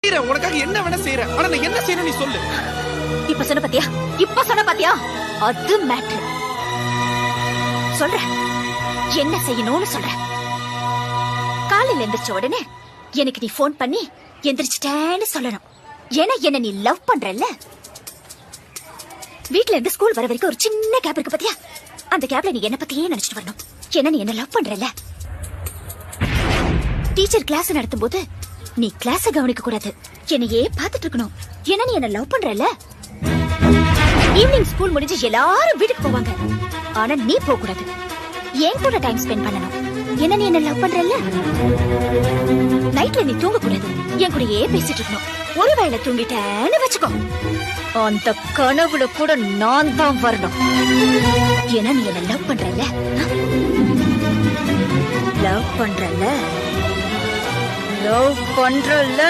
நிக்கிறேன், உனக்காக என்ன வேணா செய்யறேன். ஆனா நான் என்ன செய்யணும் நீ சொல்லு. இப்ப சொன்ன பாத்தியா அது மேட்ரு. சொல்ற என்ன செய்யணும்னு சொல்ற. காலையில எந்திரிச்ச உடனே எனக்கு நீ போன் பண்ணி எந்திரிச்சிட்டேன்னு சொல்லணும். ஏன்னா என்ன நீ லவ் பண்றல்ல. வீட்ல இருந்து ஸ்கூல் வர வரைக்கும் ஒரு சின்ன கேப் இருக்கு பாத்தியா, அந்த கேப்ல நீ என்ன பத்தியே நினைச்சிட்டு வரணும். ஏன்னா நீ என்ன லவ் பண்றல்ல. டீச்சர் கிளாஸ் நடத்தும் போது நீ கிளாஸ கவனிக்க கூடாது, என்னையே பாத்துட்டு இருக்கணும். ஏன்னா நீ என்ன லவ் பண்றல்ல. ஈவினிங் ஸ்கூல் முடிஞ்சு எல்லாரும் வீட்டுக்கு போவாங்க, ஆனா நீ போக கூடாது, என் கூட டைம் ஸ்பெண்ட் பண்ணணும். என்ன நீ என்ன லவ் பண்றல்ல. நைட்ல நீ தூங்க கூடாது, என் கூடயே பேசிட்டு இருக்கணும். ஒருவேளை தூங்கிட்டேன்னு வச்சுக்கோ, அந்த கனவுல கூட நான் தான் வரணும். ஏன்னா நீ என்ன லவ் பண்றல்ல. லவ் பண்றல்ல.